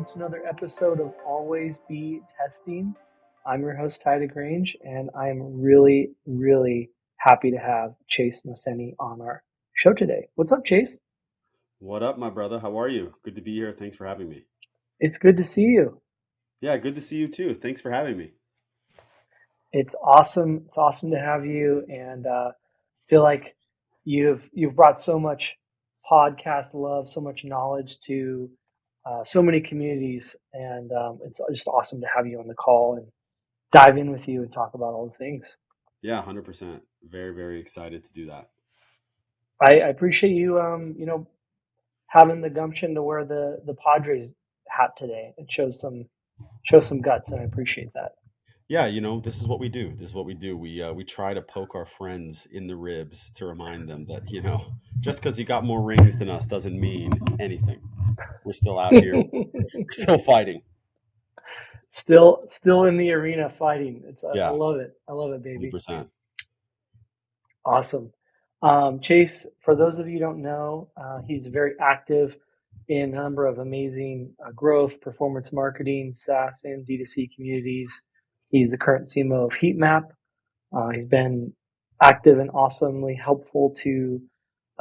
to another episode of Always Be Testing. I'm your host, Ty DeGrange, and I am really, really happy to have Chase Mohseni on our show today. What's up, Chase? What up, my brother? How are you? Good to be here. Thanks for having me. It's good to see you. Yeah, good to see you too. Thanks for having me. It's awesome. It's awesome to have you, and feel like you've brought so much podcast love, so much knowledge to so many communities, and it's just awesome to have you on the call and dive in with you and talk about all the things. Yeah, 100%. Very, very excited to do that. I appreciate you, having the gumption to wear the Padres hat today. It shows some guts, and I appreciate that. Yeah, this is what we do. This is what we do. We try to poke our friends in the ribs to remind them that, just because you got more rings than us doesn't mean anything. We're still out here. We're still fighting. Still in the arena fighting. Yeah, I love it. I love it, baby. 100%. Awesome. Chase, for those of you who don't know, he's very active in a number of amazing growth, performance marketing, SaaS, and D2C communities. He's the current CMO of HeatMap. He's been active and awesomely helpful to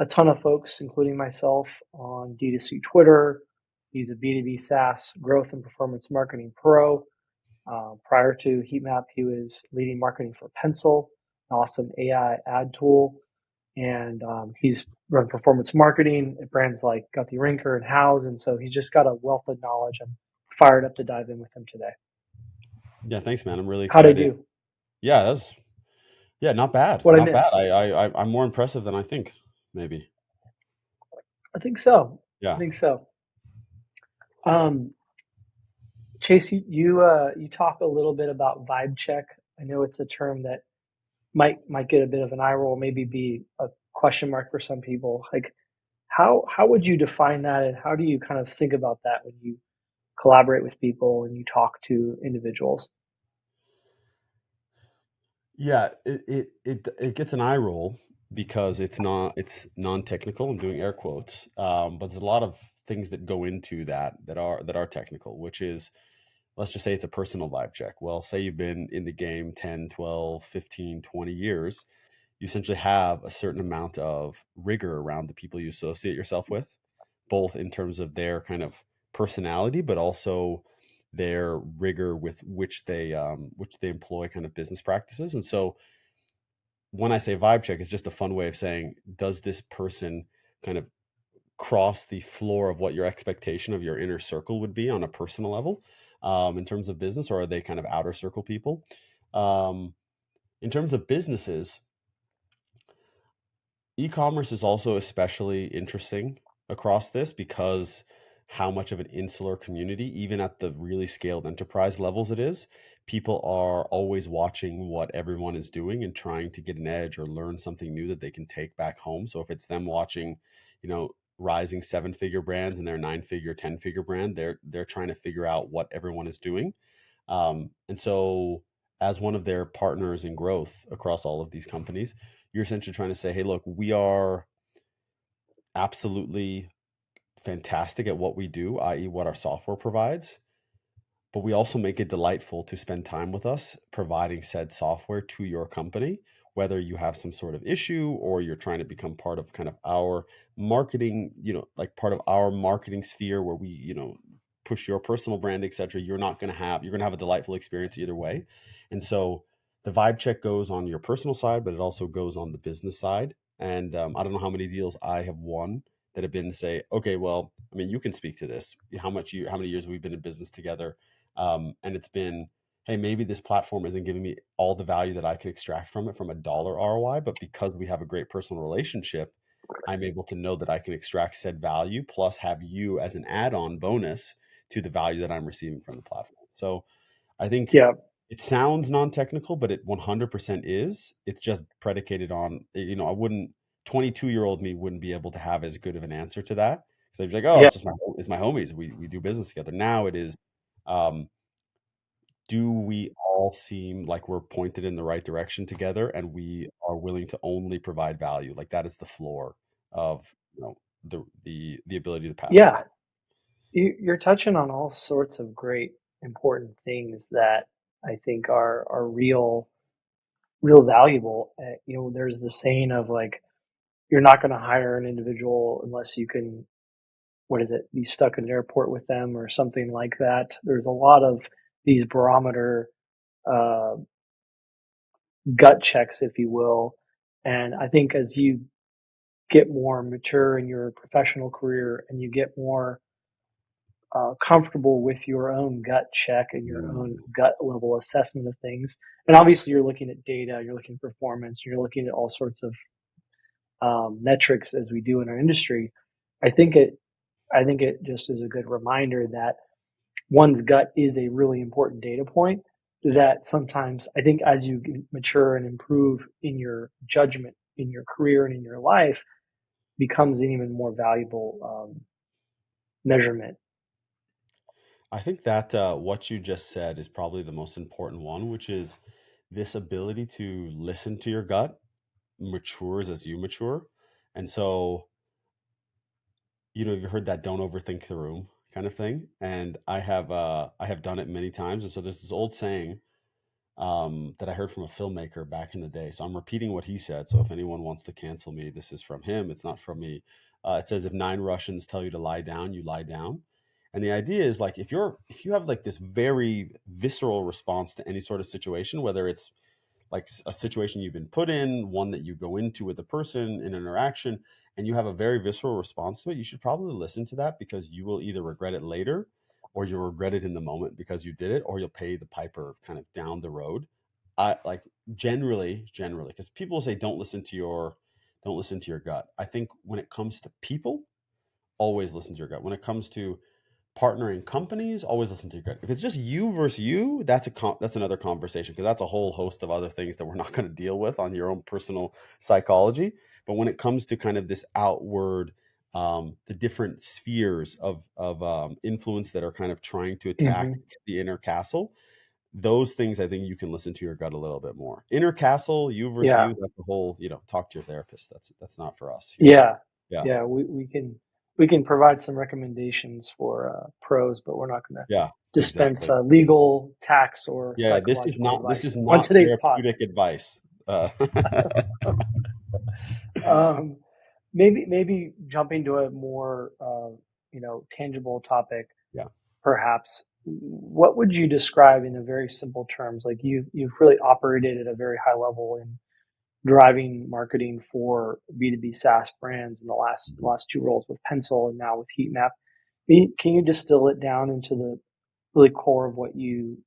a ton of folks, including myself, on D2C Twitter. He's a B2B SaaS growth and performance marketing pro. Prior to HeatMap, he was leading marketing for Pencil, an awesome AI ad tool. And he's run performance marketing at brands like Got the Rinker and House. And so he's just got a wealth of knowledge. I'm fired up to dive in with him today. Yeah, thanks, man. I'm really How'd I excited. do? Yeah, not bad. What'd I Not miss? bad. I'm more impressive than I think, maybe. I think so. Yeah. I think so. Chase, you talk a little bit about vibe check. I know it's a term that might get a bit of an eye roll, maybe be a question mark for some people. Like, how would you define that, and how do you kind of think about that when you collaborate with people and you talk to individuals? Yeah, it gets an eye roll because it's non-technical. I'm doing air quotes, but there's a lot of things that go into that are technical, which is, let's just say it's a personal vibe check. Well, say you've been in the game 10, 12, 15, 20 years, you essentially have a certain amount of rigor around the people you associate yourself with, both in terms of their kind of personality, but also their rigor with which they employ kind of business practices. And so when I say vibe check, it's just a fun way of saying, does this person kind of cross the floor of what your expectation of your inner circle would be on a personal level, in terms of business, or are they kind of outer circle people? In terms of businesses, e-commerce is also especially interesting across this because how much of an insular community, even at the really scaled enterprise levels it is, people are always watching what everyone is doing and trying to get an edge or learn something new that they can take back home. So if it's them watching, rising 7-figure brands and their 9-figure, 10-figure brand, they're trying to figure out what everyone is doing. And so as one of their partners in growth across all of these companies, you're essentially trying to say, hey, look, we are absolutely fantastic at what we do, i.e. what our software provides, but we also make it delightful to spend time with us providing said software to your company, whether you have some sort of issue or you're trying to become part of kind of our marketing, like part of our marketing sphere where we, push your personal brand, etc. You're going to have a delightful experience either way. And so the vibe check goes on your personal side, but it also goes on the business side. And I don't know how many deals I have won that have been, say, okay, well, I mean, you can speak to this. How many years we've been in business together, and it's been, hey, maybe this platform isn't giving me all the value that I could extract from it from a dollar ROI, but because we have a great personal relationship, I'm able to know that I can extract said value plus have you as an add-on bonus to the value that I'm receiving from the platform. So I think it sounds non-technical, but it 100% is. It's just predicated on, 22-year-old me wouldn't be able to have as good of an answer to that. So they'd be like, oh, it's my homies. We do business together. Now it is, do we all seem like we're pointed in the right direction together and we are willing to only provide value? Like that is the floor of, the ability to pass. Yeah. You're touching on all sorts of great, important things that I think are real valuable. There's the saying of like, you're not going to hire an individual unless you can, what is it, be stuck in an airport with them or something like that. There's a lot of these barometer uh, gut checks, if you will. And I think as you get more mature in your professional career and you get more comfortable with your own gut check and your own Mm. gut level assessment of things, and obviously you're looking at data, you're looking at performance, you're looking at all sorts of metrics as we do in our industry. I think it I think it just is a good reminder that one's gut is a really important data point Yeah. that sometimes I think as you mature and improve in your judgment in your career and in your life becomes an even more valuable measurement. I think that what you just said is probably the most important one, which is this ability to listen to your gut matures as you mature. And so, you've heard that don't overthink the room kind of thing. And I have done it many times. And so there's this old saying that I heard from a filmmaker back in the day. So I'm repeating what he said. So if anyone wants to cancel me, this is from him. It's not from me. It says, if 9 Russians tell you to lie down, you lie down. And the idea is like if you have like this very visceral response to any sort of situation, whether it's like a situation you've been put in, one that you go into with a person in an interaction, and you have a very visceral response to it, you should probably listen to that because you will either regret it later or you'll regret it in the moment because you did it, or you'll pay the piper kind of down the road. I like generally, because people say don't listen to your gut. I think when it comes to people, always listen to your gut. When it comes to partnering companies, always listen to your gut. If it's just you versus you, that's another conversation because that's a whole host of other things that we're not going to deal with on your own personal psychology. But when it comes to kind of this outward, the different spheres of influence that are kind of trying to attack Mm-hmm. the inner castle, those things I think you can listen to your gut a little bit more. Inner castle, you versus Yeah, you, that's the whole, talk to your therapist. That's not for us here. yeah, Yeah. yeah. We can provide some recommendations for pros, but we're not going to Yeah, dispense exactly. legal, tax, or Yeah, this is psychological not this is advice on not today's pod. therapeutic advice. Um, maybe jumping to a more tangible topic, Yeah. perhaps. What would you describe in a very simple terms? Like you've really operated at a very high level in driving marketing for B2B SaaS brands in the last two roles with Pencil and now with HeatMap. Can you distill it down into the really core of what you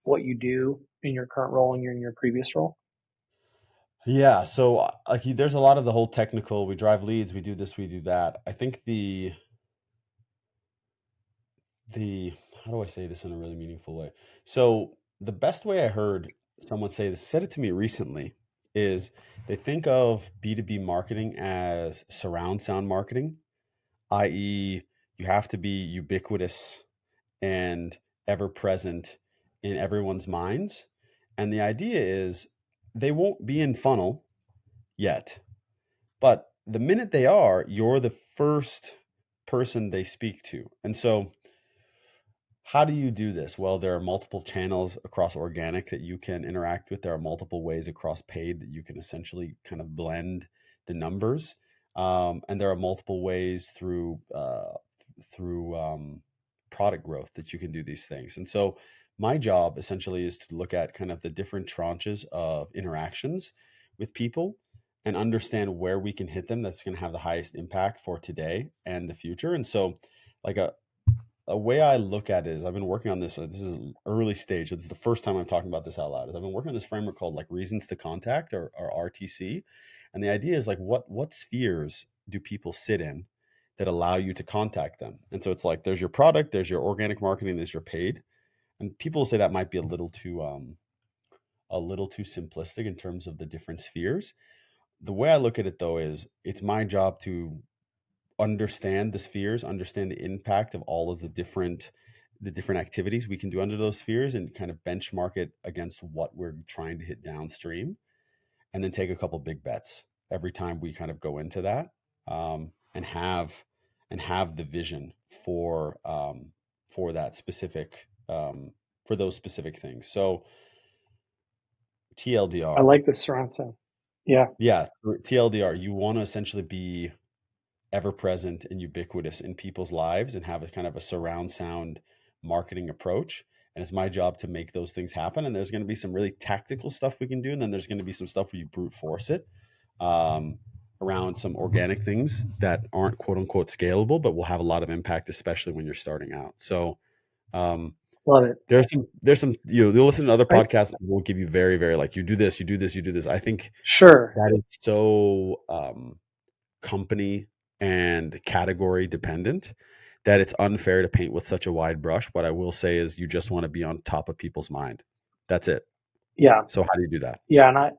do in your current role and in your previous role? Yeah, so like there's a lot of the whole technical, we drive leads, we do this, we do that. I think the how do I say this in a really meaningful way? So the best way I heard someone say this, said it to me recently, is they think of B2B marketing as surround sound marketing, i.e., you have to be ubiquitous and ever present in everyone's minds. And the idea is they won't be in funnel yet, but the minute they are, you're the first person they speak to. And so, how do you do this? Well, there are multiple channels across organic that you can interact with. There are multiple ways across paid that you can essentially kind of blend the numbers, and there are multiple ways through product growth that you can do these things. And so, my job essentially is to look at kind of the different tranches of interactions with people and understand where we can hit them. That's going to have the highest impact for today and the future. And so, like a way I look at it is I've been working on this. This is early stage. It's the first time I'm talking about this out loud. Is I've been working on this framework called like reasons to contact or RTC, and the idea is like what spheres do people sit in that allow you to contact them? And so it's like there's your product, there's your organic marketing, there's your paid, and people say that might be a little too simplistic in terms of the different spheres. The way I look at it though is it's my job to understand the spheres, understand the impact of all of the different activities we can do under those spheres and kind of benchmark it against what we're trying to hit downstream, and then take a couple big bets every time we kind of go into that, and and have the vision for that specific for those specific things. So I TLDR, like the surround sound. Yeah. yeah, TLDR, you want to essentially be ever present and ubiquitous in people's lives and have a kind of a surround sound marketing approach. And it's my job to make those things happen. And there's going to be some really tactical stuff we can do. And then there's going to be some stuff where you brute force it um, around some organic things that aren't quote unquote scalable, but will have a lot of impact, especially when you're starting out. So um, Love it. there's some, you'll listen to other I podcasts that will give you very, very like, you do this, you do this, you do this. I think Sure. that is so company and category dependent that it's unfair to paint with such a wide brush. What I will say is you just want to be on top of people's mind. That's it. Yeah. So how do you do that? Yeah. And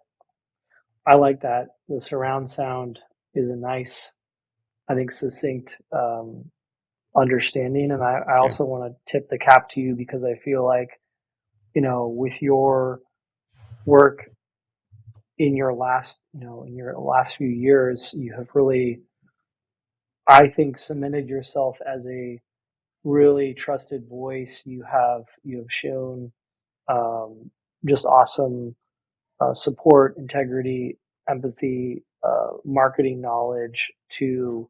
I like that. The surround sound is a nice, I think, succinct understanding. And I Yeah. also want to tip the cap to you because I feel like, with your work in your last few years, you have really, I think, cemented yourself as a really trusted voice. You have shown just awesome support, integrity, empathy, marketing knowledge to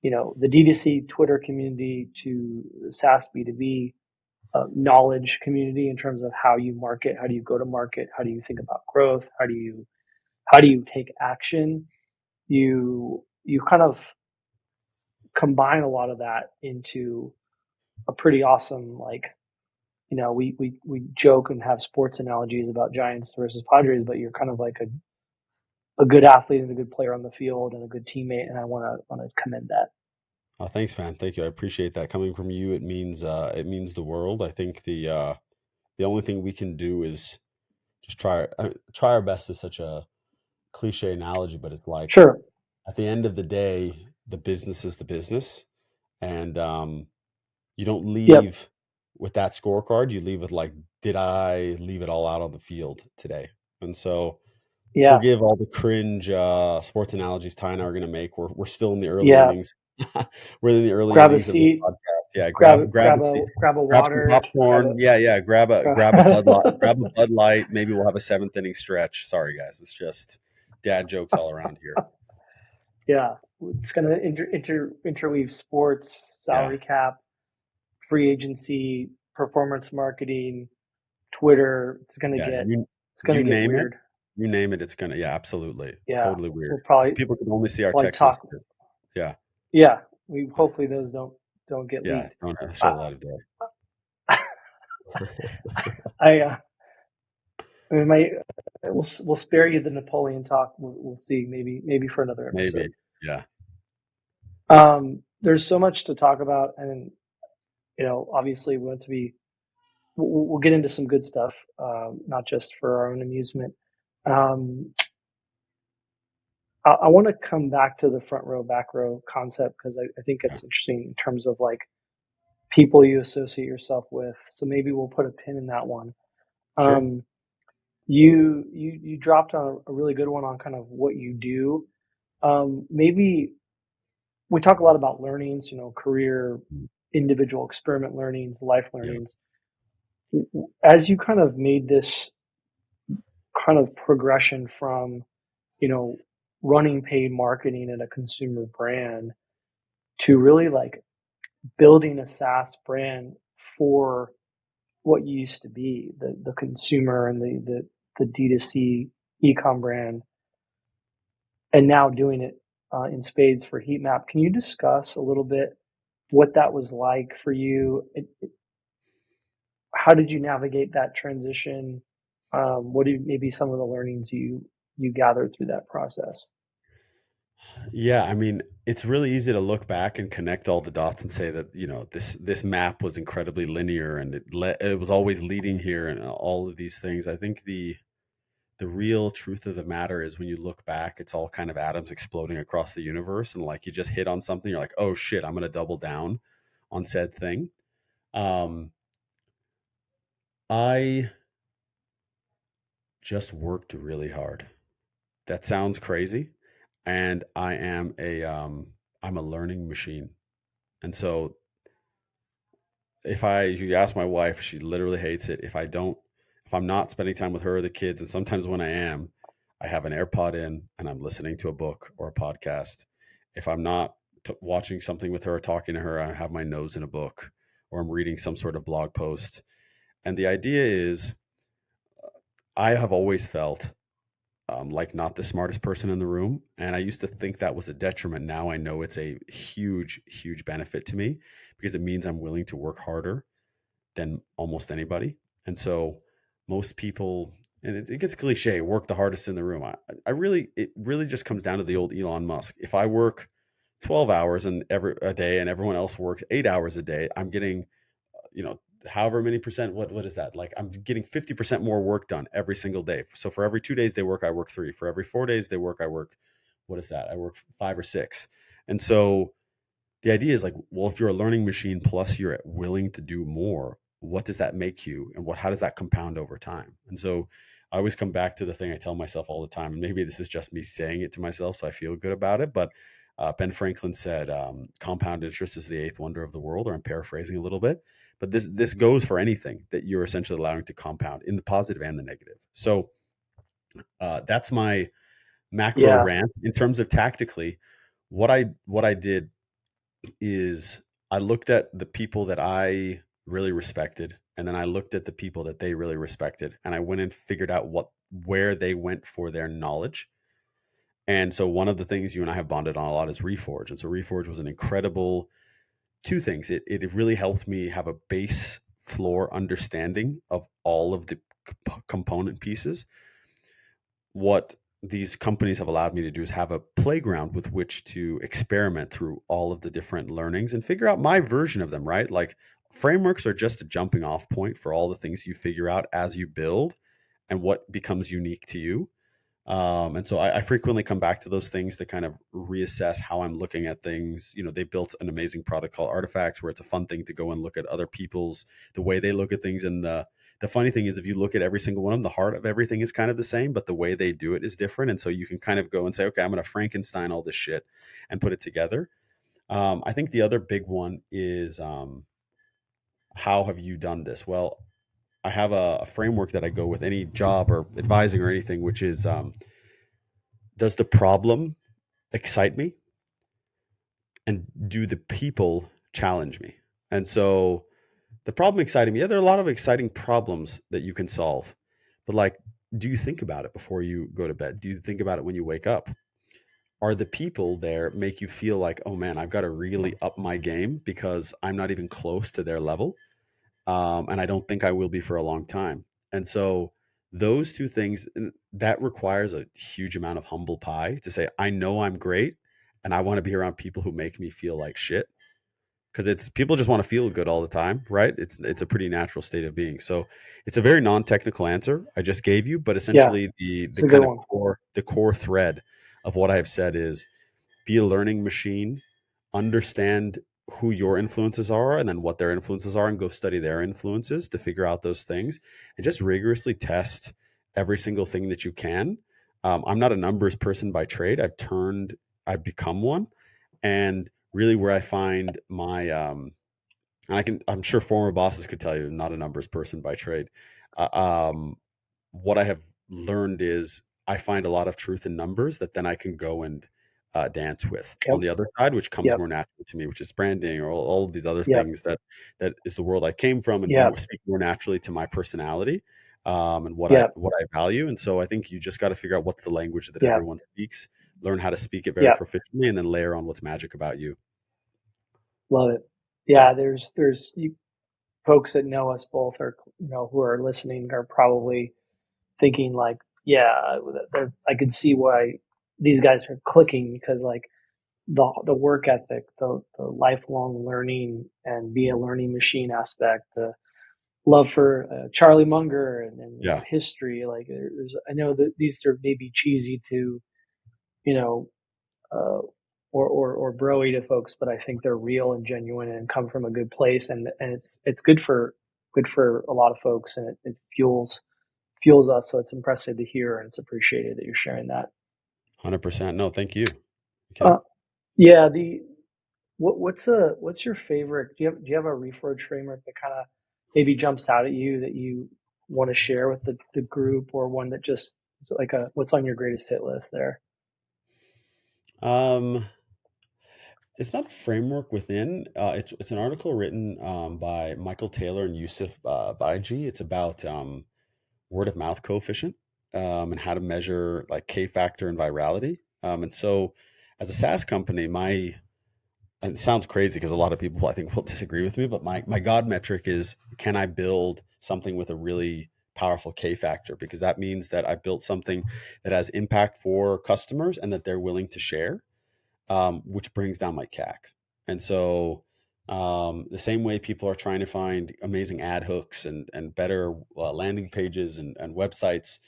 the D2C Twitter community, to the SaaS B2B knowledge community in terms of how you market, how do you go to market, how do you think about growth, how do you take action. You kind of combine a lot of that into a pretty awesome, like, we joke and have sports analogies about Giants versus Padres, but you're kind of like a good athlete and a good player on the field and a good teammate, and I want to commend that. Oh, thanks, man. Thank you. I appreciate that coming from you. It means the world. I think the only thing we can do is just try our best is such a cliche analogy, but it's like Sure. at the end of the day, the business is the business, and you don't Yep. leave with that scorecard. You leave with like, did I leave it all out on the field today? And so, Yeah. forgive all the cringe sports analogies Ty and I are going to make. We're still in the early Yeah. innings. We're in the early Grab a innings of this seat. podcast. Yeah, Grab grab grab a a seat, grab a grab some water. Grab popcorn. Yeah, yeah. Grab a Bud Light. Grab a Bud Light. Maybe we'll have a seventh inning stretch. Sorry, guys. It's just dad jokes all around here. Yeah. It's gonna interweave sports, Yeah, salary cap, free agency, performance marketing, Twitter. yeah. It's gonna You get name it. weird. You name it. It's gonna. Yeah, absolutely. Yeah. Totally weird. We'll If probably people could only see our probably text talk. messages. Yeah, Yeah. We hopefully those don't get yeah. leaked. Don't show the I light of day. I, we might we'll spare you the Napoleon talk. We'll see, maybe for another Maybe. episode. Yeah. There's so much to talk about, and obviously we want to be. We'll get into some good stuff, not just for our own amusement. Um, I want to come back to the front row, back row concept because I think Yeah. it's interesting in terms of like people you associate yourself with. So maybe we'll put a pin in that one. Sure. Um, you dropped on a really good one on kind of what you do. Maybe we talk a lot about learnings, career, Mm. individual experiment learnings, life Yeah. learnings. As you kind of made this kind of progression from, you know, running paid marketing at a consumer brand to really like building a SaaS brand for what used to be the consumer and the D2C ecom brand, and now doing it in spades for HeatMap. Can you discuss a little bit what that was like for you? How did you navigate that transition? What are maybe some of the learnings you gathered through that process? Yeah, I mean, it's really easy to look back and connect all the dots and say that, this map was incredibly linear and it was always leading here and all of these things. I think the real truth of the matter is when you look back, it's all kind of atoms exploding across the universe and like you just hit on something, you're like, "Oh shit, I'm going to double down on said thing." Um I just worked really hard. That sounds crazy, and I'm a learning machine. And so if you ask my wife, she literally hates it. If I'm not spending time with her or the kids, and sometimes when I am, I have an AirPod in and I'm listening to a book or a podcast. If I'm not watching something with her or talking to her, I have my nose in a book or I'm reading some sort of blog post. And the idea is, I have always felt like not the smartest person in the room. And I used to think that was a detriment. Now I know it's a huge, huge benefit to me because it means I'm willing to work harder than almost anybody. And so most people, and it gets cliche, work the hardest in the room. It really just comes down to the old Elon Musk. If I work 12 hours and every a day and everyone else works 8 hours a day, I'm getting, however many percent, what is that? Like I'm getting 50% more work done every single day. So for every 2 days they work, I work three. For every 4 days they work, I work, what is that? I work five or six. And so the idea is like, well, if you're a learning machine plus you're willing to do more, what does that make you? And how does that compound over time? And so I always come back to the thing I tell myself all the time. And maybe this is just me saying it to myself, so I feel good about it. But Ben Franklin said, compound interest is the eighth wonder of the world, or I'm paraphrasing a little bit. But this goes for anything that you're essentially allowing to compound in the positive and the negative. So that's my macro Yeah. rant. In terms of tactically, what I did is I looked at the people that I really respected, and then I looked at the people that they really respected, and I went and figured out where they went for their knowledge. And so one of the things you and I have bonded on a lot is Reforge. And so Reforge was an incredible two things. It really helped me have a base floor understanding of all of the component pieces. What these companies have allowed me to do is have a playground with which to experiment through all of the different learnings and figure out my version of them, right? Like frameworks are just a jumping off point for all the things you figure out as you build and what becomes unique to you. And so I frequently come back to those things to kind of reassess how I'm looking at things. They built an amazing product called Artifacts, where it's a fun thing to go and look at other people's, the way they look at things. And the funny thing is, if you look at every single one of them, the heart of everything is kind of the same, but the way they do it is different. And so you can kind of go and say, okay, I'm going to Frankenstein all this shit and put it together. I think the other big one is, how have you done this? Well, I have a framework that I go with any job or advising or anything, which is, does the problem excite me, and do the people challenge me? And so the problem exciting me, yeah, there are a lot of exciting problems that you can solve, but like, do you think about it before you go to bed? Do you think about it when you wake up? Are the people there make you feel like, oh man, I've got to really up my game because I'm not even close to their level, and I don't think I will be for a long time? And so those two things, that requires a huge amount of humble pie to say, I know I'm great, and I want to be around people who make me feel like shit, because it's people just want to feel good all the time, right? It's a pretty natural state of being. So it's a very non-technical answer I just gave you, but Yeah. essentially the It's a good kind of one. core thread of what I have said is, be a learning machine, understand who your influences are and then what their influences are, and go study their influences to figure out those things, and just rigorously test every single thing that you can. I'm not a numbers person by trade. I've become one. And really where I find my, and I'm sure former bosses could tell you, I'm not a numbers person by trade. Uh, um, what I have learned is I find a lot of truth in numbers that then I can go and dance with on Yep. the other side, which comes Yep. more naturally to me, which is branding or all of these other Yep. things that is the world I came from, and Yep. speak more naturally to my personality, and Yep. what I value. And so I think you just got to figure out what's the language that Yep. everyone speaks, learn how to speak it very Yep. proficiently, and then layer on what's magic about you. Love it. Yeah. Yeah. There's you, folks that know us both, are, who are listening, are probably thinking like, yeah, I could see why these guys are clicking, because like the work ethic, the lifelong learning and be a learning machine aspect, the love for Charlie Munger and Yeah. history. Like there's, I know that these are maybe cheesy to, you know, uh, or broy to folks, but I think they're real and genuine and come from a good place, and it's good for a lot of folks, and it fuels us. So it's impressive to hear, and it's appreciated that you're sharing that. 100%. No, thank you. Okay. Uh, yeah, the what's your favorite? Do you have a Reforge framework that kind of maybe jumps out at you that you want to share with the group, or one that just like a what's on your greatest hit list there? Um, it's not a framework within. It's an article written by Michael Taylor and Yusuf Baiji. It's about word of mouth coefficient and how to measure like K factor and virality. And so, as a SaaS company, my and it sounds crazy because a lot of people I think will disagree with me, but my God metric is, can I build something with a really powerful K factor? Because that means that I built something that has impact for customers and that they're willing to share, which brings down my CAC. And so, the same way people are trying to find amazing ad hooks and better landing pages and websites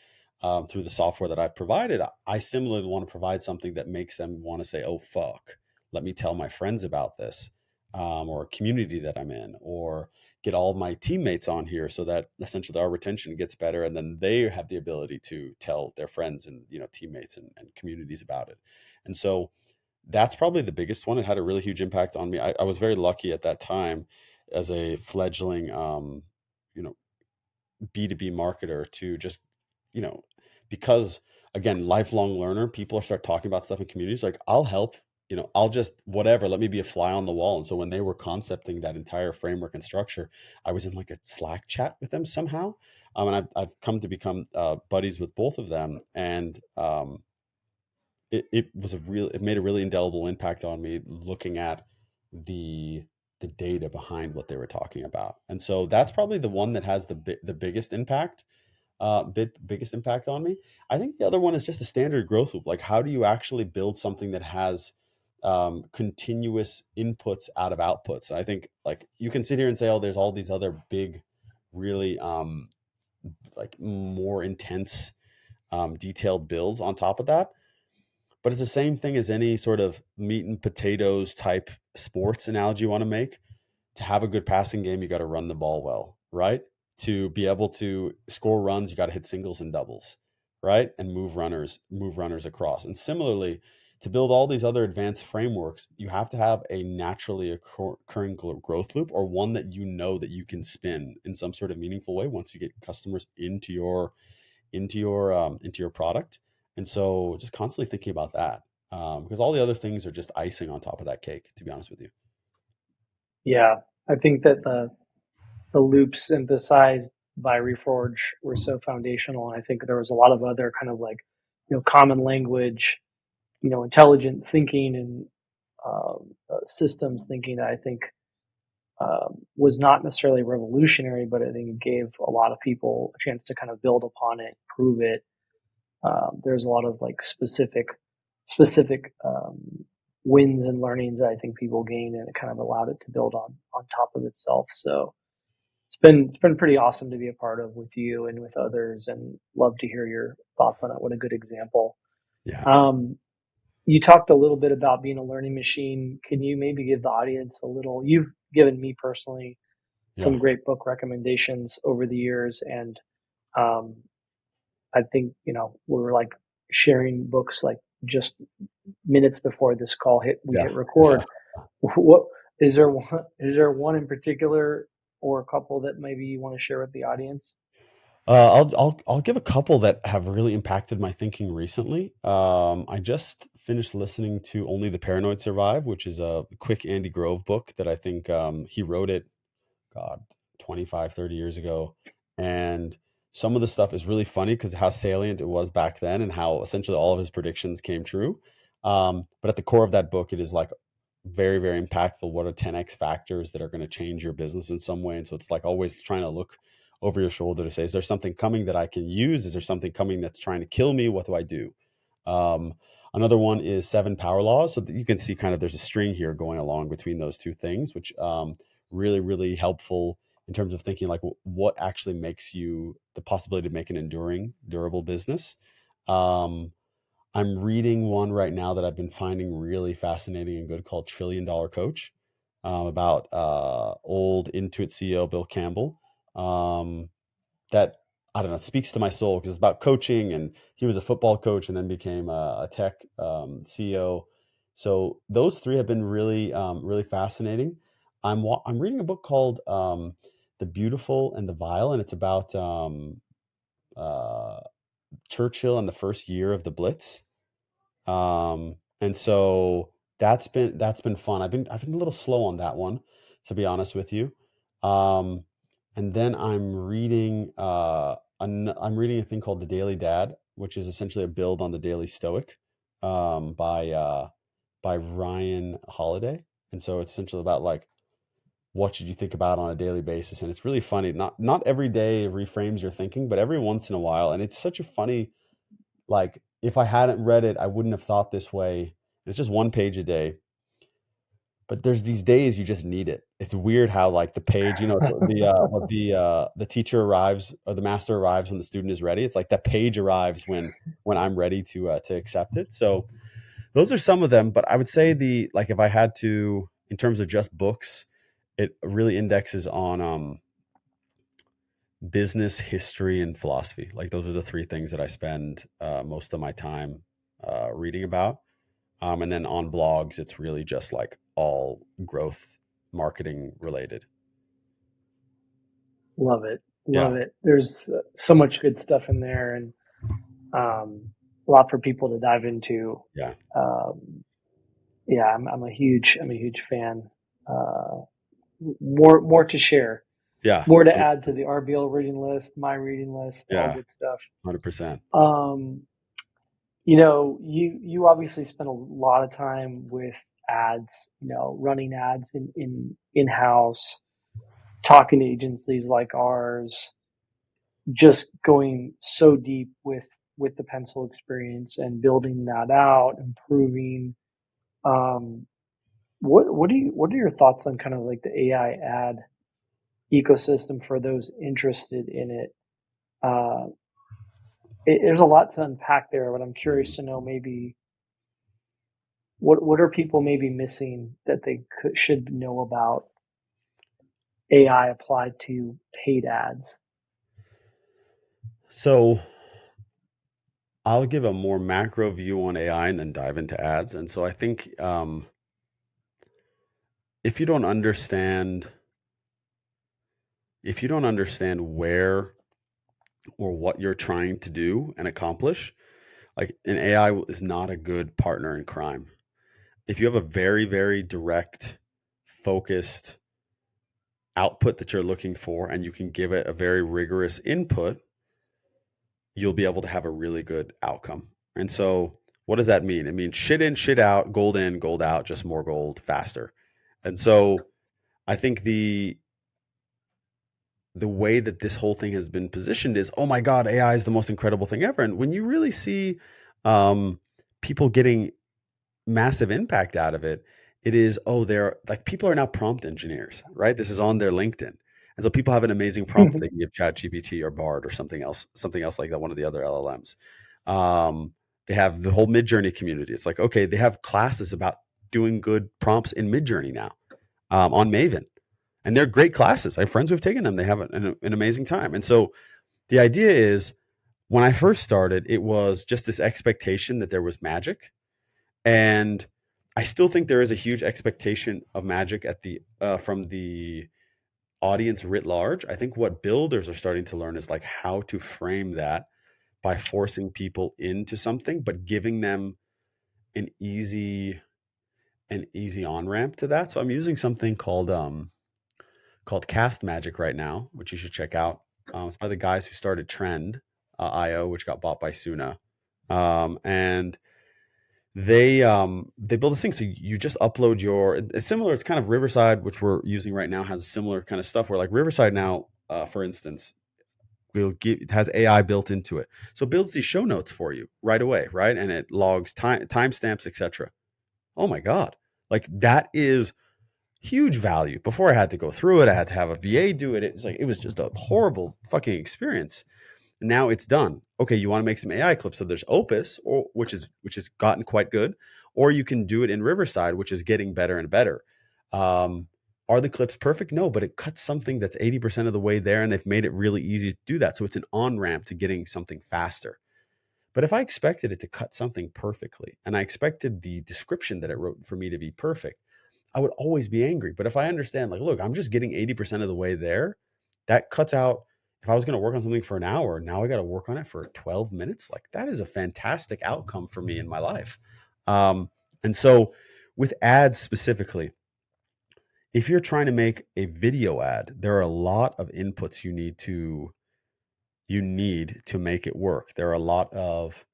through the software that I've provided, I similarly want to provide something that makes them want to say, oh, fuck, let me tell my friends about this, or a community that I'm in, or get all of my teammates on here so that essentially our retention gets better. And then they have the ability to tell their friends and, teammates and communities about it. And so, that's probably the biggest one. It had a really huge impact on me. I was very lucky at that time as a fledgling, you know, B2B marketer to just, you know, because again, lifelong learner, people start talking about stuff in communities like, I'll help, I'll just whatever, let me be a fly on the wall. And so when they were concepting that entire framework and structure, I was in like a Slack chat with them somehow. And I've come to become buddies with both of them. And it made a really indelible impact on me looking at the the data behind what they were talking about. And so that's probably the one that has the biggest impact, biggest impact on me. I think the other one is just a standard growth loop. Like, how do you actually build something that has continuous inputs out of outputs? I think like you can sit here and say, oh, there's all these other big, really like more intense, detailed builds on top of that, but it's the same thing as any sort of meat and potatoes type sports analogy you want to make. To have a good passing game, you got to run the ball well, right? To be able to score runs, you got to hit singles and doubles, right? And move runners across. And similarly, to build all these other advanced frameworks, you have to have a naturally occurring growth loop, or one that that you can spin in some sort of meaningful way once you get customers into your product. And so just constantly thinking about that, because all the other things are just icing on top of that cake, to be honest with you. Yeah, I think that the loops emphasized by Reforge were so foundational, and I think there was a lot of other kind of like common language, intelligent thinking and systems thinking that I think was not necessarily revolutionary, but I think it gave a lot of people a chance to kind of build upon it, prove it. There's a lot of like specific wins and learnings that I think people gained, and it kind of allowed it to build on top of itself. So it's been pretty awesome to be a part of with you and with others, and love to hear your thoughts on it. What a good example. Yeah. Um, you talked a little bit about being a learning machine. Can you maybe give the audience a little? You've given me personally Yeah. some great book recommendations over the years, and um, I think we were like sharing books like just minutes before this call we Yeah. hit record. What is there one? Is there one in particular, or a couple that maybe you want to share with the audience? I'll give a couple that have really impacted my thinking recently. I just finished listening to Only the Paranoid Survive, which is a quick Andy Grove book that I think he wrote it, God, 25, 30 years ago. And some of the stuff is really funny because how salient it was back then and how essentially all of his predictions came true. But at the core of that book, it is like very, very impactful. What are 10x factors that are going to change your business in some way? And so it's like always trying to look over your shoulder to say, is there something coming that I can use? Is there something coming that's trying to kill me? What do I do? Um, Another one is Seven Power Laws. So that you can see kind of there's a string here going along between those two things, which really, really helpful in terms of thinking like what actually makes you the possibility to make an enduring, durable business. Um, I'm reading one right now that I've been finding really fascinating and good called Trillion Dollar Coach, about old Intuit CEO Bill Campbell. Um, that I don't know speaks to my soul because it's about coaching, and he was a football coach and then became a tech CEO, So those three have been really, really fascinating. I'm reading a book called The Beautiful and the Vile, and it's about uh, Churchill and the first year of the Blitz. And so that's been fun. I've been a little slow on that one, to be honest with you. Um, and then I'm reading a thing called The Daily Dad, which is essentially a build on the Daily Stoic, um, by uh, by Ryan Holiday. And so it's essentially about like what should you think about on a daily basis. And it's really funny. Not every day reframes your thinking, but every once in a while. And it's such a funny, like, if I hadn't read it, I wouldn't have thought this way. It's just one page a day, but there's these days you just need it. It's weird how like the page, the teacher arrives or the master arrives when the student is ready. It's like the page arrives when I'm ready to accept it. So those are some of them, but I would say the like if I had to, in terms of just books, it really indexes on business, history, and philosophy. Like those are the three things that I spend most of my time reading about. And then on blogs, it's really just like all growth marketing related. Love it. Yeah. Love it. There's so much good stuff in there, and a lot for people to dive into. Yeah. Um, yeah, I'm a huge fan. Uh, more to share, Yeah. more to add to the RBL reading list, my reading list, all Yeah. good stuff. 100%. Um, you obviously spend a lot of time with ads, running ads in house, talking to agencies like ours, just going so deep with the pencil experience and building that out, improving. Um, what are your thoughts on kind of like the AI ad ecosystem for those interested in it? Uh, there's a lot to unpack there, but I'm curious to know maybe what are people maybe missing that they should know about AI applied to paid ads? So I'll give a more macro view on AI and then dive into ads. And so I think if you don't understand, if you don't understand where or what you're trying to do and accomplish, like an AI is not a good partner in crime. If you have a very, very direct, focused output that you're looking for and you can give it a very rigorous input, you'll be able to have a really good outcome. And so, what does that mean? It means shit in, shit out, gold in, gold out, just more gold faster. And so, I think the way that this whole thing has been positioned is, oh my God, AI is the most incredible thing ever. And when you really see um, people getting massive impact out of it, it is, oh, they're like people are now prompt engineers, right? This is on their LinkedIn. And so people have an amazing prompt that they can give ChatGPT or Bard or something else like that, one of the other LLMs. Um, they have the whole Midjourney community. It's like, okay, they have classes about doing good prompts in Midjourney now, on Maven. And they're great classes. I have friends who've taken them. They have an amazing time. And so the idea is when I first started, it was just this expectation that there was magic. And I still think there is a huge expectation of magic at the from the audience writ large. I think what builders are starting to learn is like how to frame that by forcing people into something, but giving them an easy on ramp to that. So I'm using something called Cast Magic right now, which you should check out. It's by the guys who started Trend IO, which got bought by Suna, and they build this thing. So you just upload it's similar. It's kind of Riverside, which we're using right now, has a similar kind of stuff where like Riverside now, for instance, it has AI built into it. So it builds these show notes for you right away, right? And it logs timestamps, etc. Oh my God. Like that is huge value. Before I had to go through it, I had to have a VA do it. It was just a horrible fucking experience. Now it's done. Okay, you want to make some AI clips. So there's Opus, or which has gotten quite good, or you can do it in Riverside, which is getting better and better. Um, are the clips perfect? No, but it cuts something that's 80% of the way there, and they've made it really easy to do that. So it's an on ramp to getting something faster. But if I expected it to cut something perfectly and I expected the description that it wrote for me to be perfect, I would always be angry. But if I understand, like, look, I'm just getting 80% of the way there, that cuts out. If I was going to work on something for an hour, now I got to work on it for 12 minutes. Like, that is a fantastic outcome for me in my life. And so with ads specifically, if you're trying to make a video ad, there are a lot of inputs you need to make it work. There are a lot of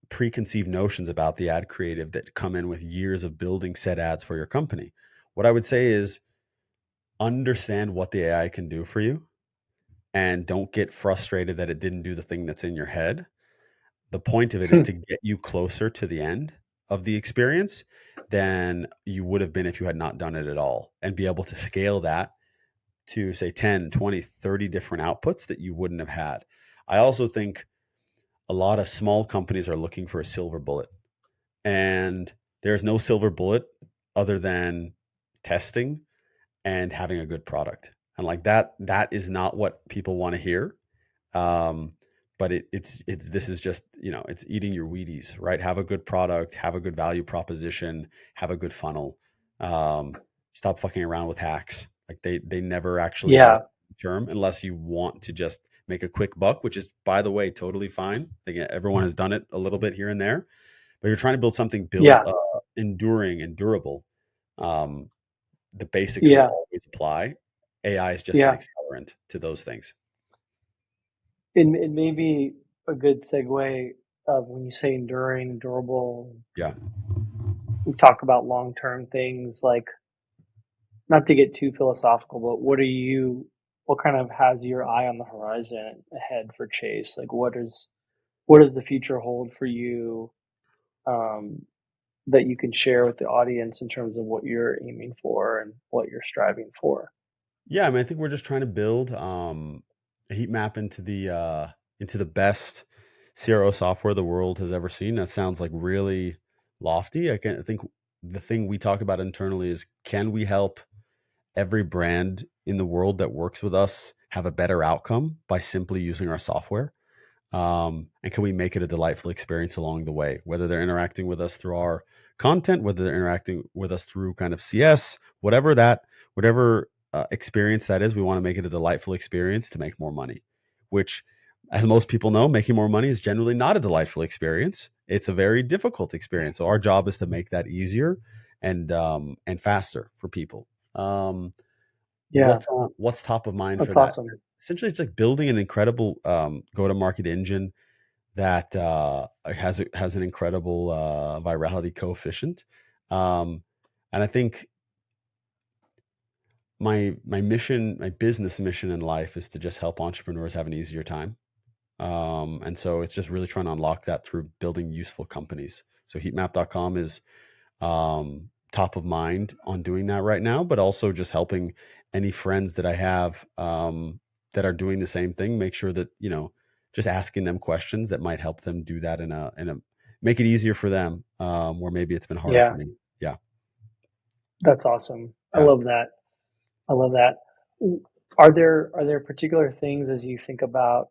preconceived notions about the ad creative that come in with years of building said ads for your company. What I would say is understand what the AI can do for you and don't get frustrated that it didn't do the thing that's in your head. The point of it is to get you closer to the end of the experience than you would have been if you had not done it at all, and be able to scale that to say 10, 20, 30 different outputs that you wouldn't have had. I also think a lot of small companies are looking for a silver bullet, and there's no silver bullet other than testing and having a good product. And like that is not what people want to hear. Um, but it's this is just, it's eating your Wheaties, right? Have a good product, have a good value proposition, have a good funnel. Um, Stop fucking around with hacks. Like they never actually Yeah, work term unless you want to just make a quick buck, which is, by the way, totally fine. Again, everyone has done it a little bit here and there, but you're trying to build something yeah, enduring and durable. Um, the basics will yeah, always apply. AI is just an yeah. accelerant to those things. It may be a good segue of when you say enduring, durable. Yeah. We talk about long-term things, like not to get too philosophical, but what kind of has your eye on the horizon ahead for Chase? Like, what does the future hold for you, um, that you can share with the audience in terms of what you're aiming for and what you're striving for? Yeah, I mean, I think we're just trying to build a heat map into the best CRO software the world has ever seen. That sounds like really lofty. I think the thing we talk about internally is, can we help every brand in the world that works with us have a better outcome by simply using our software? And can we make it a delightful experience along the way, whether they're interacting with us through our content, whether they're interacting with us through kind of CS, whatever experience that is, we want to make it a delightful experience to make more money, which, as most people know, making more money is generally not a delightful experience. It's a very difficult experience. So our job is to make that easier and faster for people. Um, Yeah, what's top of mind for that's that? awesome. Essentially, it's like building an incredible go-to-market engine that has an incredible virality coefficient. Um, and I think my business mission in life is to just help entrepreneurs have an easier time. And so it's just really trying to unlock that through building useful companies. So heatmap.com is top of mind on doing that right now, but also just helping any friends that I have that are doing the same thing, make sure that, just asking them questions that might help them do that in a make it easier for them, where maybe it's been harder for Yeah, me. Yeah. that's awesome. I Yeah. love that. I love that. Are there particular things as you think about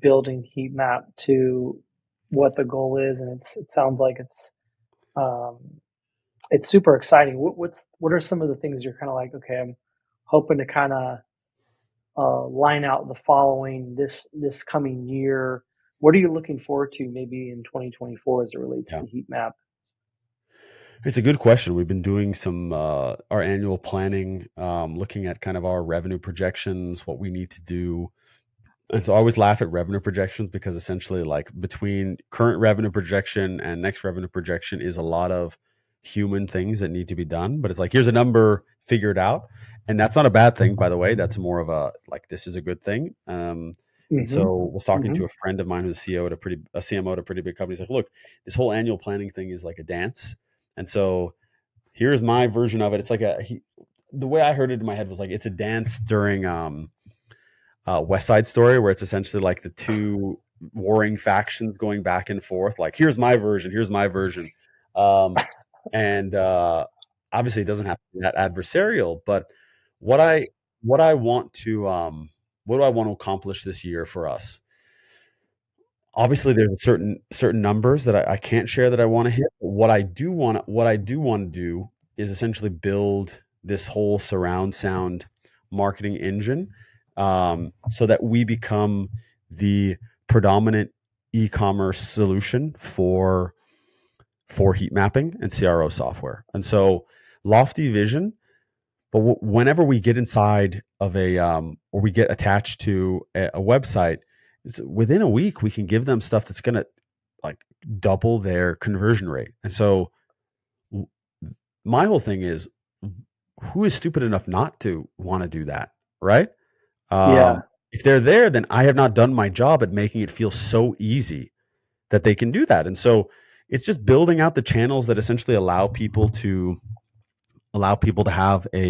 building heat map to what the goal is? And it sounds like um, it's super exciting. What are some of the things you're kind of like? Okay, I'm hoping to kind of line out the following this coming year. What are you looking forward to maybe in 2024 as it relates Yeah. to heat map? It's a good question. We've been doing some our annual planning, looking at kind of our revenue projections, what we need to do. And so I always laugh at revenue projections because essentially, like, between current revenue projection and next revenue projection is a lot of human things that need to be done. But it's like, here's a number, figure it out. And that's not a bad thing, by the way. That's more of a, like, this is a good thing. And Mm-hmm. so I was talking Mm-hmm. to a friend of mine who's a CEO at a CMO at a pretty big company. He's like, look, this whole annual planning thing is like a dance. And so here's my version of it. It's like the way I heard it in my head was like, it's a dance during West Side Story, where it's essentially like the two warring factions going back and forth. Like, here's my version, here's my version, um, and obviously it doesn't have to be that adversarial. But what I what I want to what do I want to accomplish this year for us? obviously there's certain numbers that I can't share that I want to hit. But what I do want to do is essentially build this whole surround sound marketing engine, so that we become the predominant e-commerce solution for heat mapping and CRO software. And so lofty vision, but whenever we get inside of or we get attached to a website, within a week we can give them stuff that's going to like double their conversion rate. And so my whole thing is, who is stupid enough not to want to do that, right? Yeah, If they're there, then I have not done my job at making it feel so easy that they can do that. And so it's just building out the channels that essentially allow people to have a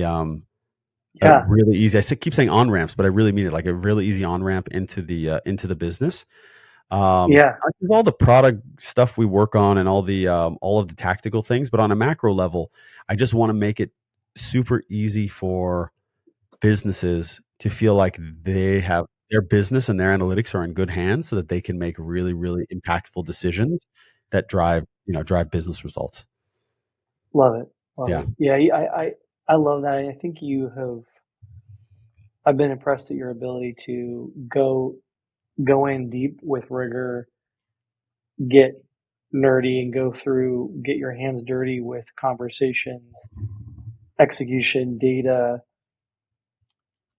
yeah, really easy. Keep saying on ramps, but I really mean it, like a really easy on ramp into the business. yeah, Not just all the product stuff we work on and all of the tactical things, but on a macro level, I just want to make it super easy for businesses to feel like they have their business and their analytics are in good hands, so that they can make really, really impactful decisions that drive business results. love it, love Yeah. it. Yeah, I love that. I think you have. I've been impressed at your ability to go in deep with rigor, get nerdy, and get your hands dirty with conversations, execution, data,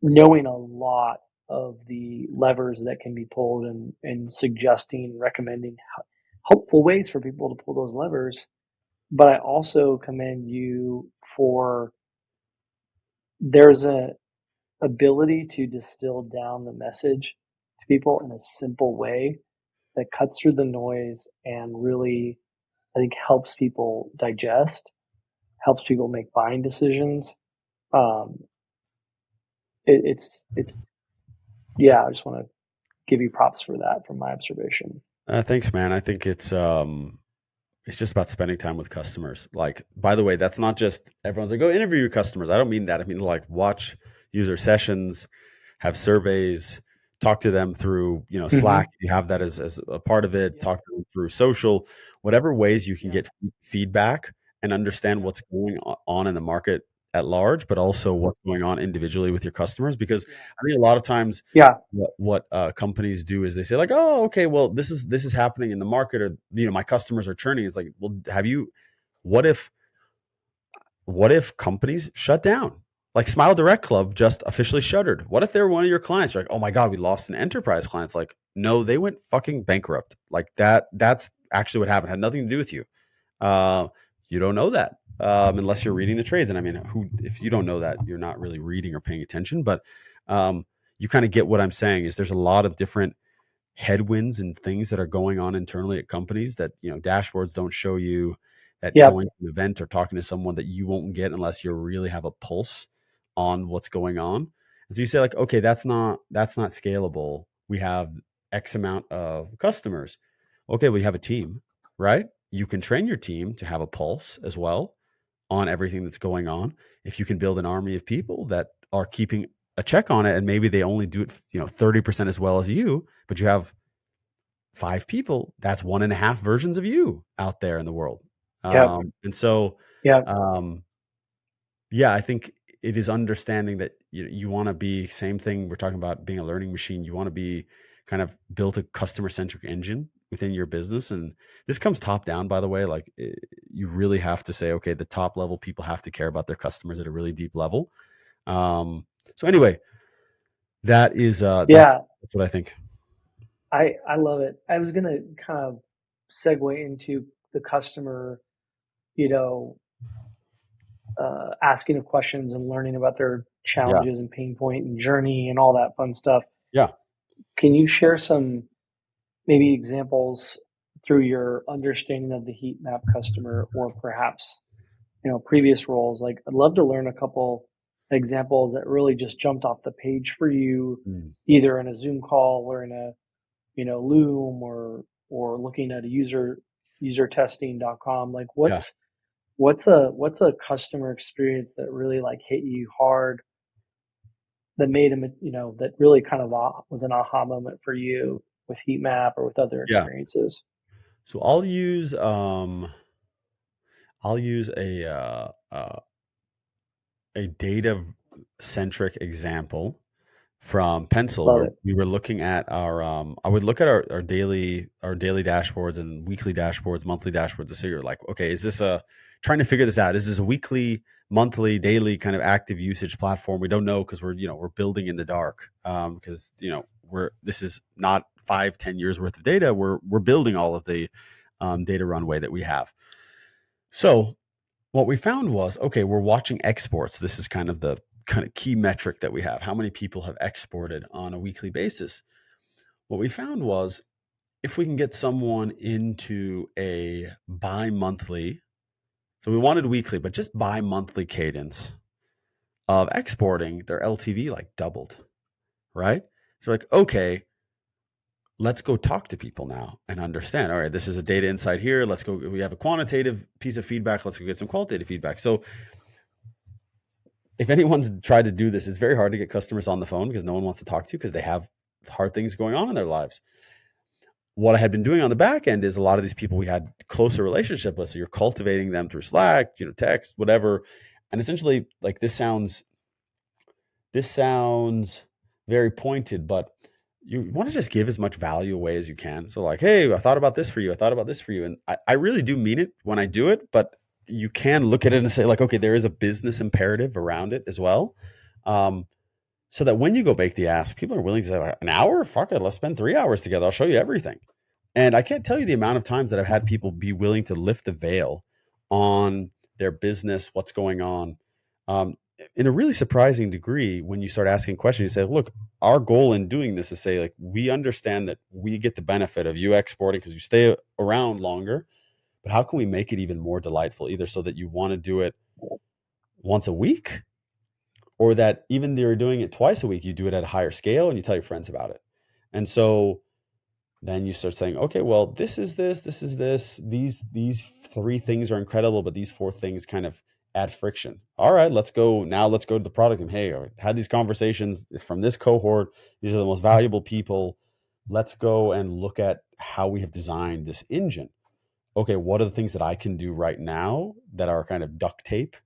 knowing a lot of the levers that can be pulled, and suggesting, recommending helpful ways for people to pull those levers. But I also commend you for there's a ability to distill down the message to people in a simple way that cuts through the noise and really, I think, helps people digest, helps people make buying decisions. Um, it's yeah. I just want to give you props for that from my observation. Thanks, man. I think it's just about spending time with customers. Like, by the way, that's not just everyone's like, go interview your customers. I don't mean that. I mean, like, watch user sessions, have surveys, talk to them through, Slack. Mm-hmm. You have that as a part of it. Yep. Talk to them through social, whatever ways you can Yeah. get feedback and understand Yeah. what's going on in the market at large, but also what's going on individually with your customers. Because Yeah. I think a lot of times Yeah. what companies do is they say like, oh, okay, well, this is happening in the market, or my customers are churning. It's like, well, what if companies shut down? Like Smile Direct Club just officially shuttered. What if they're one of your clients? You're like, oh my god, we lost an enterprise client. It's like, no, they went fucking bankrupt. Like that's actually what happened. It had nothing to do with you. uh, you don't know that, unless you're reading the trades. And I mean, who if you don't know that, you're not really reading or paying attention. But um, you kind of get what I'm saying. Is there's a lot of different headwinds and things that are going on internally at companies that dashboards don't show you, that Yep. going to an event or talking to someone that you won't get unless you really have a pulse on what's going on. And so you say like, okay, that's not scalable. We have X amount of customers. Okay, we have a team, right? You can train your team to have a pulse as well on everything that's going on. If you can build an army of people that are keeping a check on it, and maybe they only do it 30% as well as you, but you have 5 people, that's 1.5 versions of you out there in the world. Yep. And so Yep. um yeah, I think it is understanding that you want to be, same thing, we're talking about being a learning machine. You want to be kind of built a customer centric engine within your business. And this comes top down, by the way. Like, you really have to say, okay, the top level people have to care about their customers at a really deep level. So anyway, that is Yeah. that's what I think. I love it. I was gonna kind of segue into the customer, you know, asking of questions and learning about their Yeah. challenges and pain point and journey and all that fun stuff. Yeah. Can you share some maybe examples through your understanding of the heat map customer, or perhaps previous roles? Like, I'd love to learn a couple examples that really just jumped off the page for you, Mm. either in a Zoom call or in a Loom, or looking at a usertesting.com. Like, Yeah. what's a customer experience that really like hit you hard, that made him, that really kind of was an aha moment for you? with HeatMap or with other Yeah. experiences? So I'll use a data centric example from Pencil, Love where it. we were looking at I would look at our daily dashboards and weekly dashboards, monthly dashboards to figure like, okay, is this a trying to figure this out? Is this a weekly, monthly, daily kind of active usage platform? We don't know because we're building in the dark. Because this is not 5-10 years worth of data. We're building all of the data runway that we have. So what we found was, okay, we're watching exports. This is kind of the key metric that we have. How many people have exported on a weekly basis? What we found was if we can get someone into a bi-monthly, so we wanted weekly, but just bi-monthly cadence of exporting, their LTV like doubled, right? So like, okay, let's go talk to people now and understand, all right, this is a data insight here. Let's go, we have a quantitative piece of feedback. Let's go get some qualitative feedback. So if anyone's tried to do this, it's very hard to get customers on the phone because no one wants to talk to you because they have hard things going on in their lives. What I had been doing on the back end is a lot of these people we had closer relationship with. So you're cultivating them through Slack, text, whatever. And essentially, like this sounds very pointed, but you want to just give as much value away as you can. So like, hey, I thought about this for you. I thought about this for you. And I really do mean it when I do it, but you can look at it and say like, okay, there is a business imperative around it as well. So that when you go bake the ask, people are willing to say like, an hour, fuck it, let's spend 3 hours together. I'll show you everything. And I can't tell you the amount of times that I've had people be willing to lift the veil on their business, what's going on. In a really surprising degree, when you start asking questions, you say, look, our goal in doing this is say, like, we understand that we get the benefit of you exporting because you stay around longer, but how can we make it even more delightful? Either so that you want to do it once a week, or that even though you're doing it twice a week, you do it at a higher scale and you tell your friends about it. And so then you start saying, okay, well, this is this, these three things are incredible, but these four things kind of add friction. All right, let's go to the product and hey, I had these conversations from this cohort. These are the most valuable people. Let's go and look at how we have designed this engine. Okay, what are the things that I can do right now that are kind of duct tape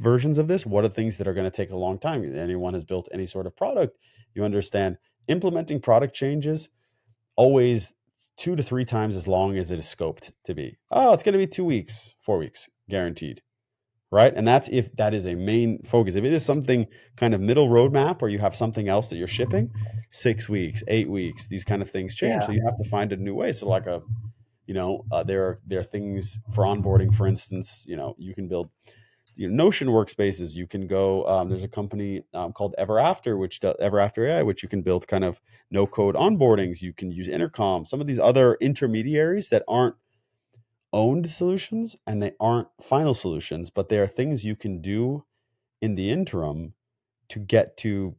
versions of this? What are things that are going to take a long time? Anyone has built any sort of product, you understand implementing product changes always 2 to 3 times as long as it is scoped to be. Oh, it's going to be 2 weeks, 4 weeks, guaranteed. Right. And that's if that is a main focus. If it is something kind of middle roadmap or you have something else that you're shipping, 6 weeks, 8 weeks, these kind of things change. Yeah. So you have to find a new way. So like there are things for onboarding, for instance, you can build Notion workspaces. You can go. There's a company called Ever After, Ever After AI, which you can build kind of no code onboardings. You can use Intercom. Some of these other intermediaries that aren't owned solutions and they aren't final solutions, but they are things you can do in the interim to get to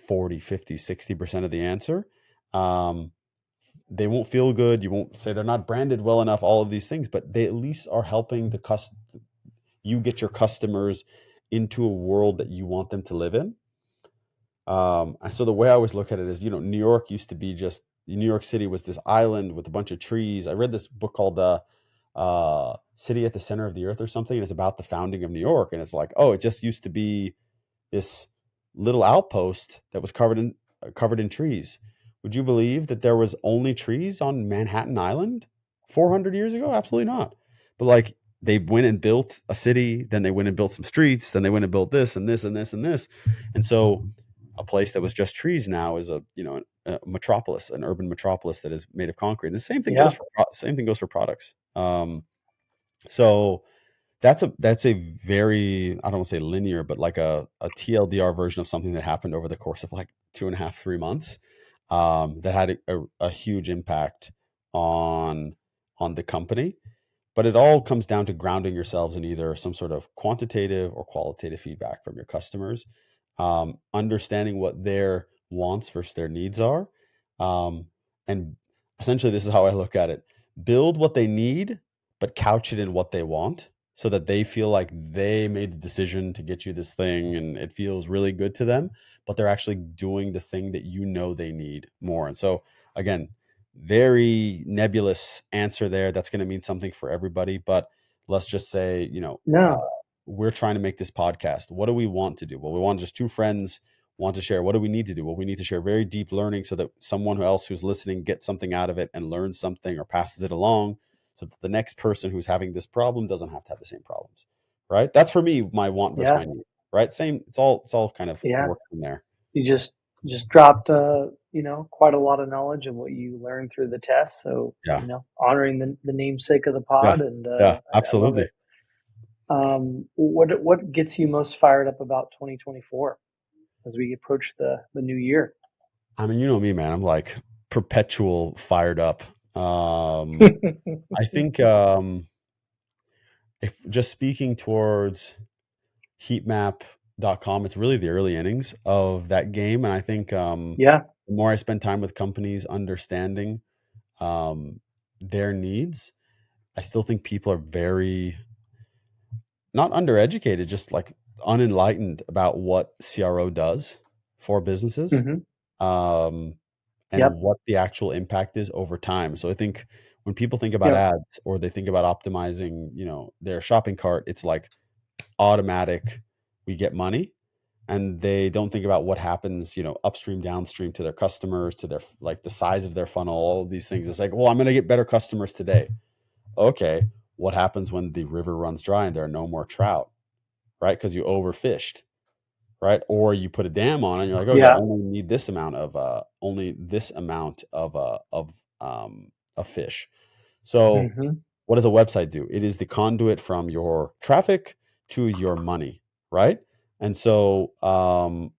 40, 50, 60% of the answer. They won't feel good. You won't say they're not branded well enough. All of these things, but they at least are helping you get your customers into a world that you want them to live in. So the way I always look at it is, New York used to be New York City was this island with a bunch of trees. I read this book called City at the Center of the Earth or something. And it's about the founding of New York. And it's like, oh, it just used to be this little outpost that was covered in trees. Would you believe that there was only trees on Manhattan Island 400 years ago? Absolutely not. But like, they went and built a city, then they went and built some streets, then they went and built this and this and this and this. And so a place that was just trees now is a metropolis, an urban metropolis that is made of concrete. And the same thing goes for products. So that's a very, I don't want to say linear, but like a TLDR version of something that happened over the course of like 2.5, 3 months, that had a huge impact on the company. But it all comes down to grounding yourselves in either some sort of quantitative or qualitative feedback from your customers, understanding what their wants versus their needs are. And essentially, this is how I look at it. Build what they need, but couch it in what they want. so that they feel like they made the decision to get you this thing and it feels really good to them, but they're actually doing the thing that you know they need more. And so again, very nebulous answer there. That's going to mean something for everybody, but let's just say, No. we're trying to make this podcast. What do we want to do? Well, we want just two friends want to share. What do we need to do? Well, we need to share very deep learning so that someone else who's listening gets something out of it and learns something or passes it along, so that the next person who's having this problem doesn't have to have the same problems. Right? That's for me, my want versus Yeah. my need. Right? Same. It's all kind of Yeah. working there. You just dropped quite a lot of knowledge of what you learned through the test. So Yeah. honoring the namesake of the Yeah. pod, and Yeah. I love Absolutely. it. What gets you most fired up about 2024 as we approach the new year? I mean, you know me, man. I'm like perpetual fired up. I think if just speaking towards heatmap.com, it's really the early innings of that game. And I think Yeah. the more I spend time with companies understanding their needs, I still think people are very not undereducated, just like unenlightened about what CRO does for businesses, Hmm. um, and Yep. what the actual impact is over time. So I think when people think about Yep. ads or they think about optimizing, their shopping cart, it's like automatic, we get money, and they don't think about what happens, upstream, downstream to their customers, to their like the size of their funnel, all of these things. It's like, well, I'm going to get better customers today. Okay, what happens when the river runs dry and there are no more trout, right? Because you overfished, right? Or you put a dam on it and you're like, okay, I Yeah. only need this amount of only this amount of fish. So Hmm. what does a website do? It is the conduit from your traffic to your money, right? And so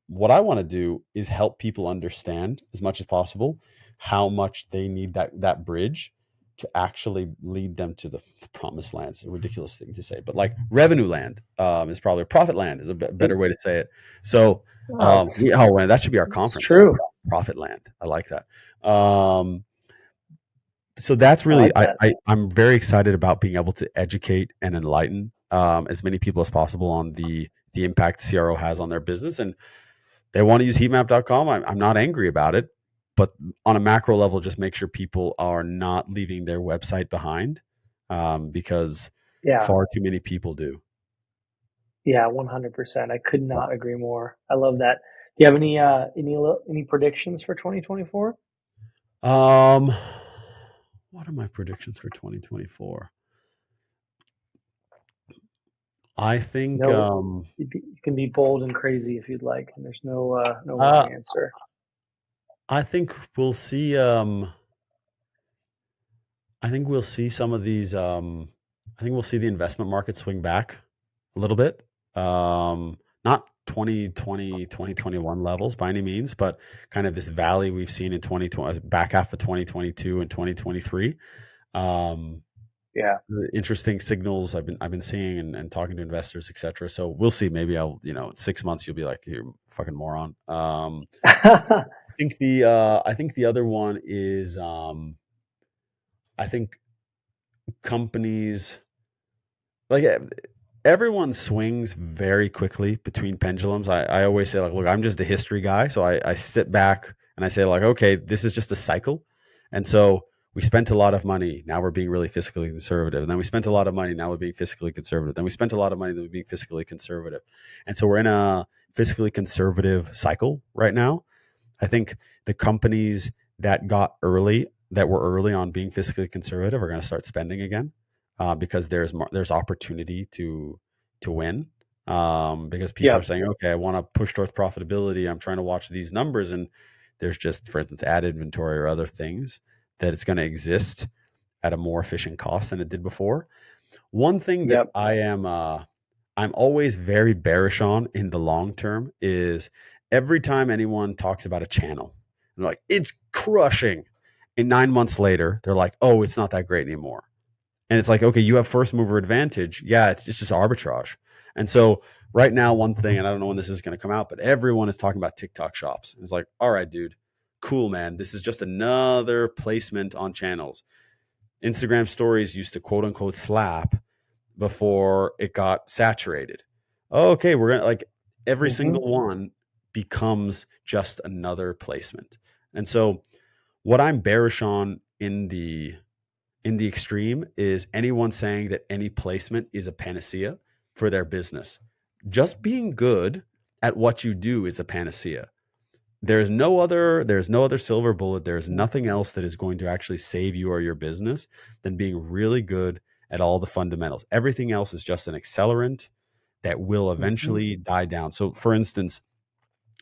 what I want to do is help people understand as much as possible how much they need that bridge to actually lead them to the promised land. It's a ridiculous thing to say, but like revenue land is probably profit land is a better way to say it. So Oh, it's man, that should be our it's conference. true. Profit land. I like that. So that's I really like that. I'm very excited about being able to educate and enlighten as many people as possible on the impact CRO has on their business. And they want to use heatmap.com. I'm not angry about it, but on a macro level, just make sure people are not leaving their website behind, because Yeah. far too many people do. Yeah. 100%. I could not agree more. I love that. Do you have any predictions for 2024? Um, what are my predictions for 2024? I think No, you can be bold and crazy if you'd like, and there's no uh, wrong answer. I think we'll see. I think we'll see some of these. I think we'll see the investment market swing back a little bit. Not 2020, 2021 levels by any means, but kind of this valley we've seen in 2020, back half of 2022 and 2023. Um, Yeah. Interesting signals I've been seeing and talking to investors, etc. So we'll see. Maybe I'll, in 6 months you'll be like, you fucking moron. I think the other one is I think companies like everyone swings very quickly between pendulums. I always say like, look, I'm just a history guy. So I sit back and I say like, okay, this is just a cycle. And so we spent a lot of money. Now we're being really fiscally conservative. And then we spent a lot of money. Now we're being fiscally conservative. Then we spent a lot of money. Then we're being fiscally conservative. And so we're in a fiscally conservative cycle right now. I think the companies that were early on being fiscally conservative are going to start spending again, because there's opportunity to win, because people are Yep. saying, okay, I want to push towards profitability. I'm trying to watch these numbers, and there's just, for instance, ad inventory or other things that it's going to exist at a more efficient cost than it did before. One thing that Yep. I'm always very bearish on in the long term is every time anyone talks about a channel, they're like, it's crushing. And 9 months later, they're like, oh, it's not that great anymore. And it's like, okay, you have first mover advantage. Yeah, it's just arbitrage. And so right now, one thing, and I don't know when this is going to come out, but everyone is talking about TikTok shops. And it's like, all right, dude, cool, man. This is just another placement on channels. Instagram stories used to quote unquote slap, before it got saturated. Okay, we're gonna like every Mm-hmm. single one becomes just another placement. And so what I'm bearish on in the extreme is anyone saying that any placement is a panacea for their business. Just being good at what you do is a panacea. There's no other silver bullet. There's nothing else that is going to actually save you or your business than being really good at all the fundamentals. Everything else is just an accelerant that will Mm-hmm. eventually die down. So for instance,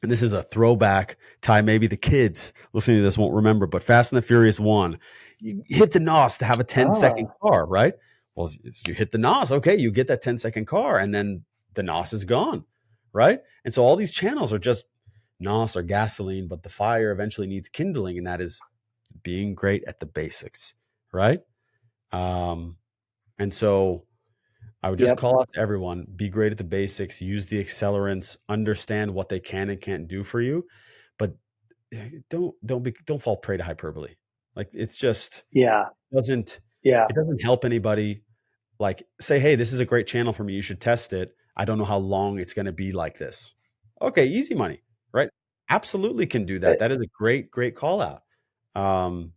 and this is a throwback time, maybe the kids listening to this won't remember, but Fast and the Furious 1, you hit the NOS to have a 10-second Ah, car, right? Well, you hit the NOS, okay, you get that 10-second car, and then the NOS is gone, right? And so all these channels are just NOS or gasoline, but the fire eventually needs kindling, and that is being great at the basics, right? Um, and so I would just yep. call out to everyone, be great at the basics, use the accelerants, understand what they can and can't do for you, but don't fall prey to hyperbole. Like it's just Yeah. doesn't Yeah. it doesn't help anybody. Like say, hey, this is a great channel for me. You should test it. I don't know how long it's going to be like this. Okay, easy money, right? Absolutely can do that. It, That is a great call out. Um,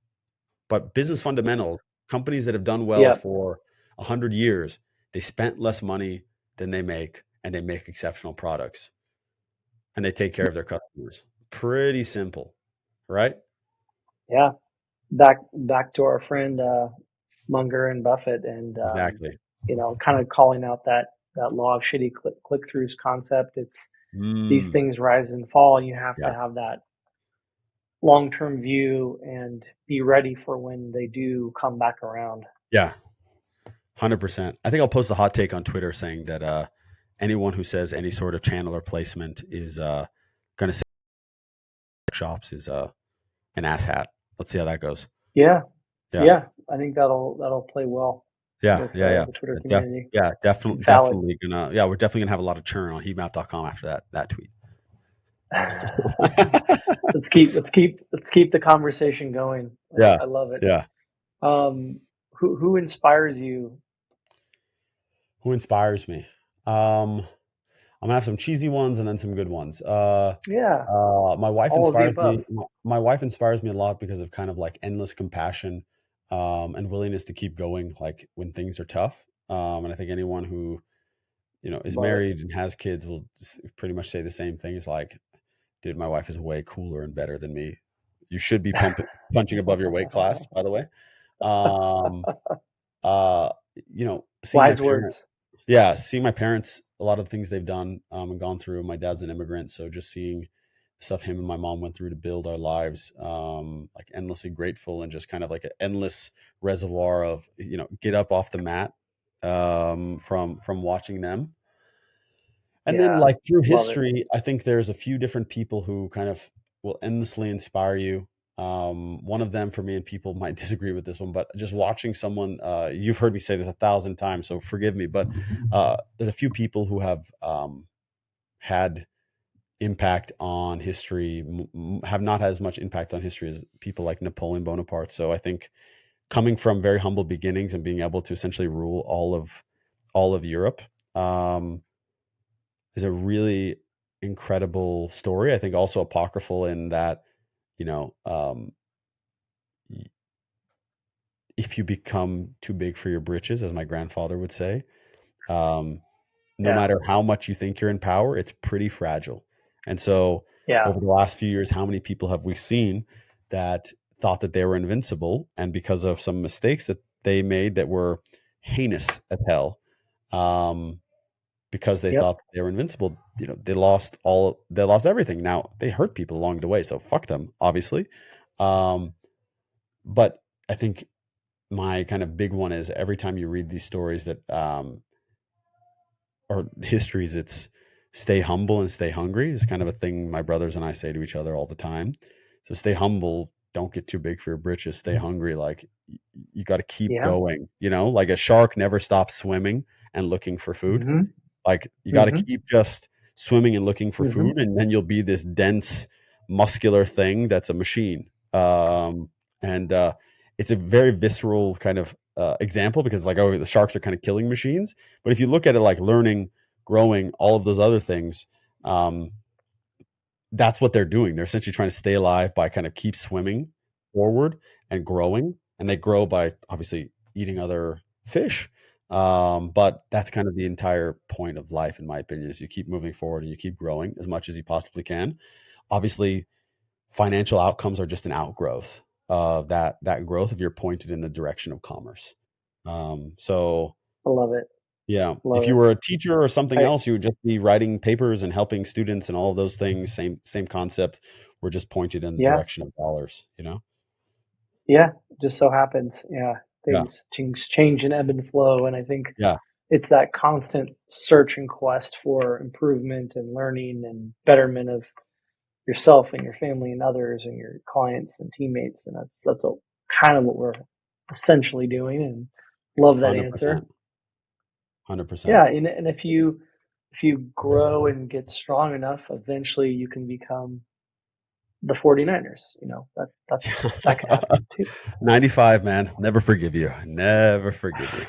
but business fundamentals, companies that have done well yep. for 100 years, they spent less money than they make, and they make exceptional products, and they take care of their customers. Pretty simple, right? Yeah. Back to our friend Munger and Buffett, and Exactly. kind of calling out that law of shitty click throughs concept. It's these Mm, things rise and fall. You have to yeah, have that long term view and be ready for when they do come back around. yeah, 100%. I think I'll post a hot take on Twitter saying that anyone who says any sort of channel or placement is going to say shops is an asshat. Let's see how that goes. Yeah, Yeah, yeah. I think that'll play well yeah, with yeah, yeah. the Twitter Yeah, community. yeah, And valid. definitely gonna. Yeah, we're definitely gonna have a lot of churn on heatmap.com after that tweet. let's keep the conversation going. Yeah, I love it. yeah. Um, who inspires you? Who inspires me? I'm gonna have some cheesy ones and then some good ones. Yeah, My wife all of the inspires above. me. My wife inspires me a lot because of kind of like endless compassion, and willingness to keep going, like when things are tough. And I think anyone who is Love it. married and has kids will pretty much say the same thing. It's like, dude, my wife is way cooler and better than me. You should be punching above your weight class, by the way. Um, uh, seeing my Wise parents, words. yeah, seeing my parents, a lot of the things they've done and gone through. My dad's an immigrant, so just seeing stuff him and my mom went through to build our lives, like endlessly grateful, and just kind of like an endless reservoir of get up off the mat from watching them. And then, Yeah, like through love it. history, I think there's a few different people who kind of will endlessly inspire you. One of them for me, and people might disagree with this one, but just watching someone, you've heard me say this 1,000 times, so forgive me, but there's a few people who have had impact on history, have not had as much impact on history as people like Napoleon Bonaparte. So I think coming from very humble beginnings and being able to essentially rule all of Europe, um, is a really incredible story. I think also apocryphal in that, you know, um, if you become too big for your britches, as my grandfather would say, um, no Yeah, matter how much you think you're in power, it's pretty fragile. And so, yeah, over the last few years, how many people have we seen that thought that they were invincible, and because of some mistakes that they made that were heinous as hell, um, because they yep, thought they were invincible, they lost everything. Now they hurt people along the way, so fuck them, obviously. Um, but I think my kind of big one is every time you read these stories that or histories, it's stay humble and stay hungry is kind of a thing my brothers and I say to each other all the time. So stay humble, don't get too big for your britches, stay hungry. Like you got to keep yeah. going, like a shark never stops swimming and looking for food. Mm-hmm. Like you got to Mm-hmm. keep just swimming and looking for Mm-hmm. food, and then you'll be this dense, muscular thing that's a machine. And It's a very visceral kind of example because like, oh, the sharks are kind of killing machines. But if you look at it like learning, growing, all of those other things, that's what they're doing. They're essentially trying to stay alive by kind of keep swimming forward and growing. And they grow by obviously eating other fish. But that's kind of the entire point of life, in my opinion, is you keep moving forward and you keep growing as much as you possibly can. Obviously, financial outcomes are just an outgrowth of that growth if you're pointed in the direction of commerce. So I love it. yeah, Love if you it. were a teacher or something I, else, you would just be writing papers and helping students and all of those things. Same concept. We're just pointed in the yeah. direction of dollars, you know? Yeah. Just so happens. Yeah. Yeah. Things change and ebb and flow. And I think Yeah. it's that constant search and quest for improvement and learning and betterment of yourself and your family and others and your clients and teammates. And that's kind of what we're essentially doing. And love that answer. 100%. 100%. Yeah. And if you grow and get strong enough, eventually you can become the 49ers. That could happen too. 95, man. Never forgive you. Never forgive you.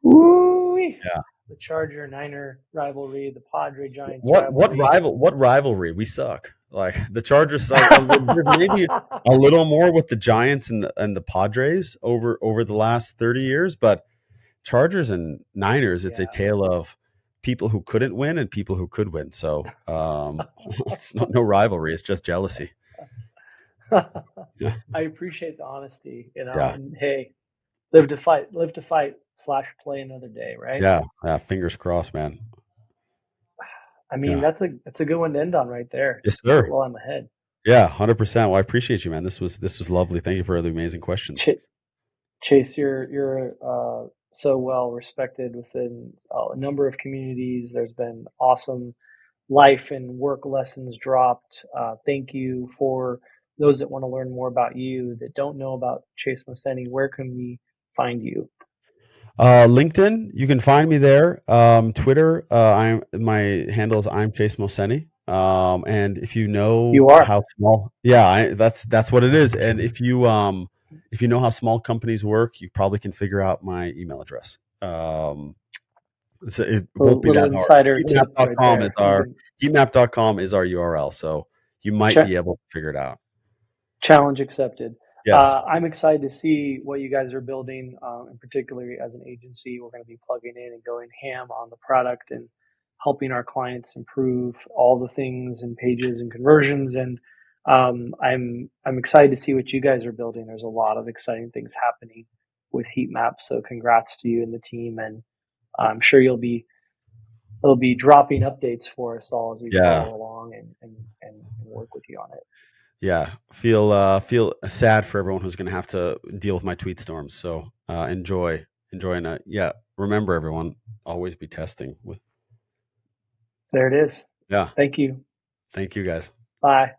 Woo-wee. Yeah. The Charger Niner rivalry, the Padre Giants What rivalry. what rivalry? We suck. Like the Chargers suck. There's maybe a little more with the Giants and the Padres over the last 30 years, but Chargers and Niners, it's a tale of people who couldn't win and people who could win. So it's no rivalry. It's just jealousy. Yeah. I appreciate the honesty, Yeah. and hey, live to fight / play another day, right? Yeah. Fingers crossed, man. I mean, that's a good one to end on right there. Yes, sir. Well, I'm ahead. Yeah, 100%. Well, I appreciate you, man. This was lovely. Thank you for the amazing questions. Chase, you're so well respected within a number of communities. There's been awesome life and work lessons dropped. Thank you. For those that want to learn more about you, that don't know about Chase Mohseni, where can we find you? LinkedIn, you can find me there. Twitter, my handle is I'm Chase Mohseni. And if you know how small, that's what it is. And if you know how small companies work, you probably can figure out my email address. So it won't be that hard. HeatMap.com is our URL, so you might be able to figure it out. Challenge accepted. Yes. I'm excited to see what you guys are building, and particularly as an agency, we're going to be plugging in and going ham on the product and helping our clients improve all the things and pages and conversions. And I'm excited to see what you guys are building. There's a lot of exciting things happening with HeatMap. So congrats to you and the team, and I'm sure you'll be dropping updates for us all as we follow along and work with you on it. Yeah, feel sad for everyone who's going to have to deal with my tweet storms. So enjoy, and remember everyone, always be testing with. There it is. Yeah. Thank you. Thank you, guys. Bye.